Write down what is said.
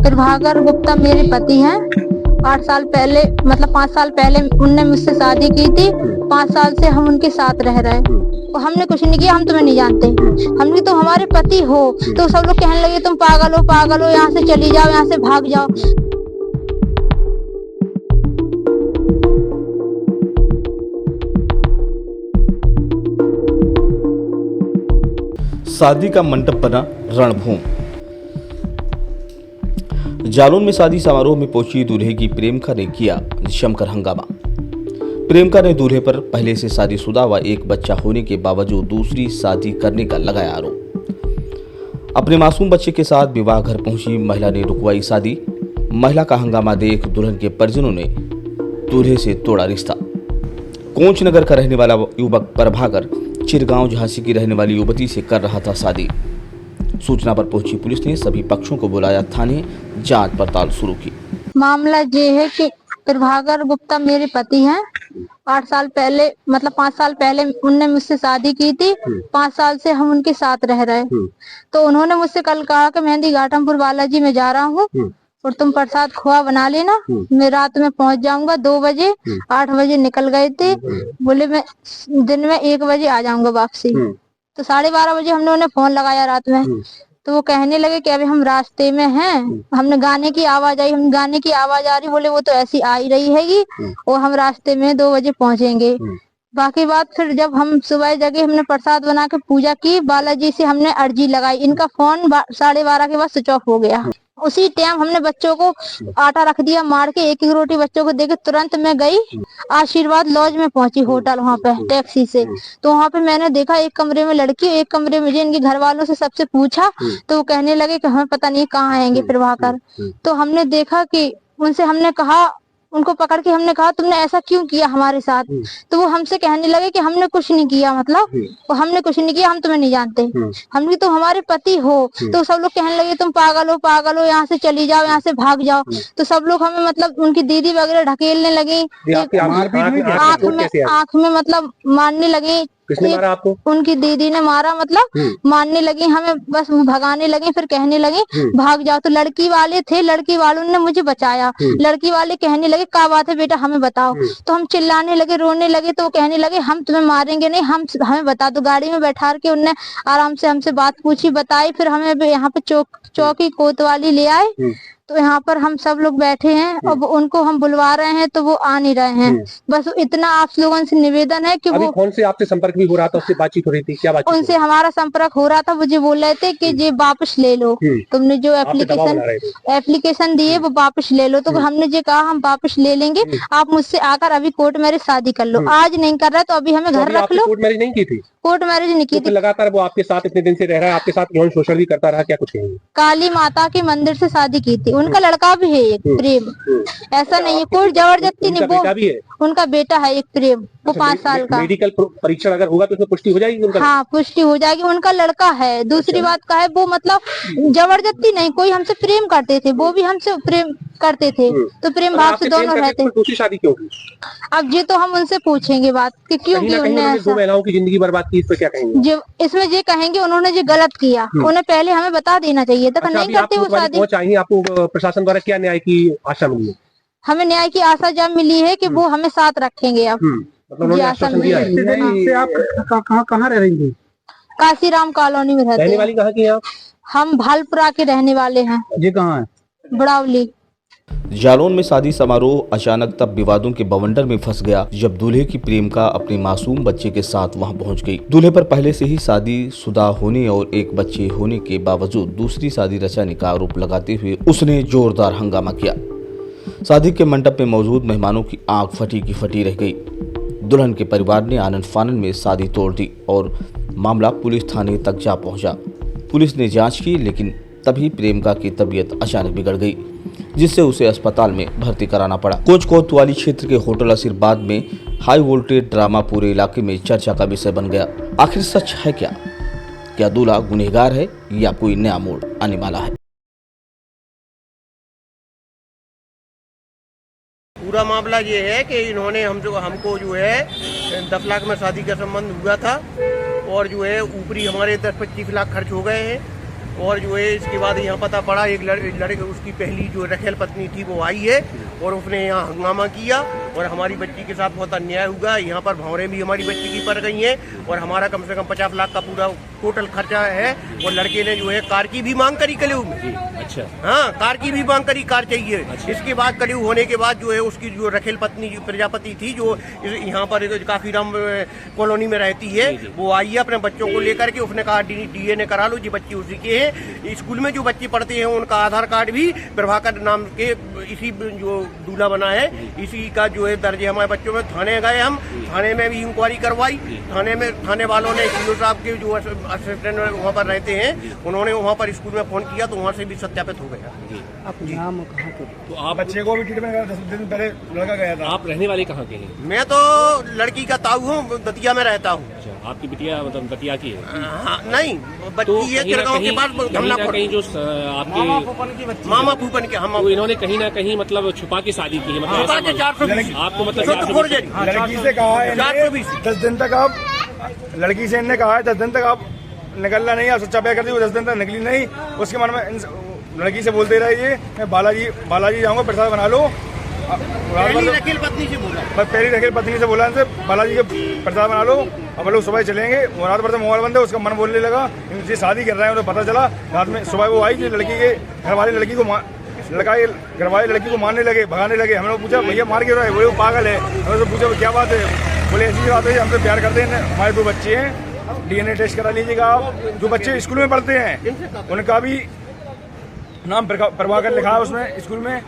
प्रभाकर गुप्ता मेरे पति हैं। 8 साल पहले मतलब 5 साल पहले उनने मुझसे शादी की थी। 5 साल से हम उनके साथ रह रहे हैं और हमने कुछ नहीं किया। हम तुम्हें नहीं जानते। हमने तो हमारे पति हो तो सब लोग कहने लगे तुम पागल हो, यहाँ से चली जाओ, यहाँ से भाग जाओ। शादी का मंडप बना रणभूमि। जालौन में शादी समारोह में पहुंची दूल्हे की प्रेमिका ने किया जमकर हंगामा। प्रेमिका ने दूल्हे पर पहले से शादीशुदा व एक बच्चा होने के बावजूद दूसरी शादी करने का लगाया आरोप। अपने मासूम बच्चे के साथ विवाह घर पहुंची महिला ने रुकवाई शादी। महिला का हंगामा देख दुल्हन के परिजनों ने दूल्हे से तोड़ा रिश्ता। कोंच नगर का रहने वाला युवक प्रभाकर चिरगांव झांसी की रहने वाली युवती से कर रहा था शादी। सूचना पर पहुंची पुलिस ने सभी पक्षों को बुलाया थाने, जांच पड़ताल शुरू की। मामला ये है कि प्रभाकर गुप्ता मेरे पति हैं। 8 साल पहले मतलब 5 साल पहले उनने मुझसे शादी की थी। 5 साल से हम उनके साथ रह रहे हैं। तो उन्होंने मुझसे कल कहा कि मेहंदी घाटमपुर बालाजी में जा रहा हूँ और तुम प्रसाद खोआ बना लेना, मैं रात में पहुंच जाऊंगा 2 बजे। 8 बजे निकल गए थे, बोले मैं दिन में 1 बजे आ जाऊंगा वापसी। तो 12:30 बजे हमने उन्हें फोन लगाया रात में, तो वो कहने लगे कि अभी हम रास्ते में हैं। हमने गाने की आवाज आई, हम गाने की आवाज आ रही, बोले वो तो ऐसी आ ही रही हैगी और हम रास्ते में 2 बजे पहुंचेंगे। बाकी बात फिर जब हम सुबह जगह हमने प्रसाद बना के पूजा की, बालाजी से हमने अर्जी लगाई। इनका फोन 12:30 के बाद स्विच ऑफ हो गया। उसी टाइम हमने बच्चों को आटा रख दिया मार के, 1-1 रोटी बच्चों को देके तुरंत मैं गई आशीर्वाद लॉज में पहुंची, होटल वहाँ पे टैक्सी से। तो वहाँ पे मैंने देखा एक कमरे में लड़की, एक कमरे में इनके घर वालों से सबसे पूछा तो वो कहने लगे कि हमें पता नहीं कहाँ आएंगे प्रभाकर। तो हमने देखा कि उनसे हमने कहा, उनको पकड़ के हमने कहा तुमने ऐसा क्यों किया हमारे साथ। तो वो हमसे कहने लगे कि हमने कुछ नहीं किया, मतलब हमने कुछ नहीं किया, हम तुम्हें नहीं जानते। हमने तो हमारे पति हो तो सब लोग कहने लगे तुम पागल हो, यहाँ से चली जाओ, यहाँ से भाग जाओ। तो सब लोग हमें मतलब उनकी दीदी वगैरह ढकेलने लगी, आँख में मतलब मारने लगी। किसने मारा आपको? उनकी दीदी ने मारा, मतलब मारने लगी हमें, बस भगाने लगी, फिर कहने लगी भाग जाओ। तो लड़की वाले थे, लड़की वालों ने मुझे बचाया। लड़की वाले कहने लगे क्या बात है बेटा हमें बताओ। तो हम चिल्लाने लगे, रोने लगे। तो वो कहने लगे हम तुम्हें मारेंगे नहीं, हमें बता दो। गाड़ी में बैठा के उनने आराम से हमसे बात पूछी, बताई। फिर हमें यहाँ पे चौकी कोतवाली ले आए। तो यहाँ पर हम सब लोग बैठे हैं, अब उनको हम बुलवा रहे हैं तो वो आ नहीं रहे हैं। बस इतना आप लोगों से निवेदन है कि वो कौन से आपसे संपर्क भी हो रहा था, उससे बातचीत हो रही थी, क्या बात? उनसे हमारा संपर्क हो रहा था, मुझे बोल रहे थे कि ये वापस ले लो, तुमने जो एप्लीकेशन दी है वो वापस ले लो। तो हमने जो कहा हम वापस ले लेंगे, आप मुझसे आकर अभी कोर्ट मैरिज शादी कर लो। आज नहीं कर रहा तो अभी हमें घर रख लो। कोर्ट मैरिज नहीं की थी? कोर्ट मैरिज नहीं की थी। लगातार वो आपके साथ इतने दिन से रह रहा है, आपके साथ यौन शोषण भी करता रहा, क्या कुछ कहेंगे? काली माता के मंदिर से शादी की थी। उनका लड़का भी है एक प्रेम, ऐसा नहीं है कोई जबरदस्ती नहीं। वो उनका बेटा है एक प्रेम, वो 5 साल का। मेडिकल परीक्षण अगर होगा तो उसमें पुष्टि हो जाएगी उनका? हाँ पुष्टि हो जाएगी, उनका लड़का है। दूसरी बात का है वो मतलब जबरदस्ती नहीं, कोई हमसे प्रेम करते थे, वो भी हमसे प्रेम करते थे। तो प्रेम भाव से दोनों रहते। दूसरी शादी क्यों की? अब ये तो हम उनसे पूछेंगे बात कि क्यों की उन्होंने 2 महिलाओं की जिंदगी बर्बाद की, इस पर क्या कहेंगे? जो इसमें ये कहेंगे उन्होंने जो गलत किया, उन्हें पहले हमें बता देना चाहिए था। नहीं करते वो शादी। चाहिए आपको प्रशासन द्वारा क्या न्याय की आशा मिली है? हमें न्याय की आशा जब मिली है कि वो हमें साथ रखेंगे। अब मतलब आशा मिली है। आप कहाँ रह रही थी? काशीराम कॉलोनी में रहते। रहने वाली कहाँ की आप? हम भालपुरा के रहने वाले हैं। ये कहाँ है? बड़ावली। जालौन में शादी समारोह अचानक तब विवादों के बवंडर में फंस गया जब दूल्हे की प्रेमिका अपने मासूम बच्चे के साथ वहां पहुंच गई। दूल्हे पर पहले से ही शादीशुदा होने और एक बच्चे होने के बावजूद दूसरी शादी रचाने का आरोप लगाते हुए उसने जोरदार हंगामा किया। शादी के मंडप में मौजूद मेहमानों की आंख फटी की फटी रह गई। दुल्हन के परिवार ने आनन फानन में शादी तोड़ दी और मामला पुलिस थाने तक जा पहुंचा। पुलिस ने जांच की लेकिन तभी प्रेमिका की तबीयत अचानक बिगड़ गई, जिससे उसे अस्पताल में भर्ती कराना पड़ा। कोच कोतवाली क्षेत्र के होटल आशीर्वाद में हाई वोल्टेज ड्रामा पूरे इलाके में चर्चा का विषय बन गया। आखिर सच है क्या दूल्हा गुनहगार है या कोई नया मोड़ आने वाला है? पूरा मामला ये है कि इन्होंने हमको जो है 10 लाख में शादी का संबंध हुआ था और जो है ऊपरी हमारे 10-25 लाख खर्च हो गए हैं और जो है इसके बाद यहाँ पता पड़ा एक लड़के उसकी पहली जो रखेल पत्नी थी वो आई है और उसने यहाँ हंगामा किया और हमारी बच्ची के साथ बहुत अन्याय हुआ। यहाँ पर भंवरें भी हमारी बच्ची की पड़ गई हैं और हमारा कम से कम 50 लाख का पूरा टोटल खर्चा है। और लड़के ने जो है कार की भी मांग करी कलेऊ में। अच्छा। हाँ, कार की भी मांग करी, कार चाहिए। इसके बाद कलेऊ होने के बाद जो है उसकी जो रखेल पत्नी प्रजापति थी जो यहाँ पर काफीराम कॉलोनी में रहती है, वो आई है अपने बच्चों को लेकर के। उसने कहा DNA करा लो, जी बच्चे उसी के हैं। स्कूल में जो बच्चे पढ़ते हैं उनका आधार कार्ड भी प्रभाकर नाम के इसी जो दूल्हा बना है इसी का जो है दर्ज है हमारे बच्चों में। थाने गए हम, थाने में भी इंक्वायरी करवाई। थाने वालों ने सीओ साहब के जो असिस्टेंट वहाँ पर रहते हैं उन्होंने वहाँ पर स्कूल में फोन किया तो वहाँ से भी सत्यापित हो गया। नाम कहाँ के? तो आप बच्चे को भी ट्रीटमेंट करा, 10 दिन पहले लड़का गया था। आप रहने वाले कहाँ के हैं? मैं तो लड़की का ताऊ हूँ, दतिया में रहता हूँ। अच्छा, आपकी बिटिया मतलब दतिया की है? हाँ, नहीं, बच्ची है कहीं ना तिरगांव के पास कहीं जो आपके मामा फूफन के हम तो इन्होंने कहीं ना कहीं मतलब छुपा के शादी की है, मतलब ऐसा आपको मतलब 420 लड़की से कहा है 10 दिन तक आप, लड़की से इनने कहा है 10 दिन तक आप निकलना नहीं, आप सच्चा ब्याह कर दी, 10 दिन तक निकली नहीं। उसके मन में लड़की से बोलते रहिए मैं बालाजी जाऊंगा, प्रसाद बना लो। पहली रखेल पत्नी से बोला, पहली रखेल पत्नी से बोला इनसे बालाजी के प्रसाद बना लो, अब लोग सुबह चलेंगे। रात भर से मोबाइल बंद है, उसका मन बोलने लगा इनसे शादी कर रहे हैं। उन्हें पता चला रात में, सुबह वो आई कि लड़की के घर वाले लड़की को मारने लगे, भगाने लगे। हम लोग पूछा भैया मार क्यों रहा है? वो पागल है। हमने तो पूछा क्या बात है? बोले ऐसी बात है, हमसे प्यार करते हैं, हमारे 2 बच्चे हैं, DNA टेस्ट करा लीजिएगा आप। जो बच्चे स्कूल में पढ़ते हैं उनका भी नाम प्रभाकर लिखा है उसमें स्कूल में।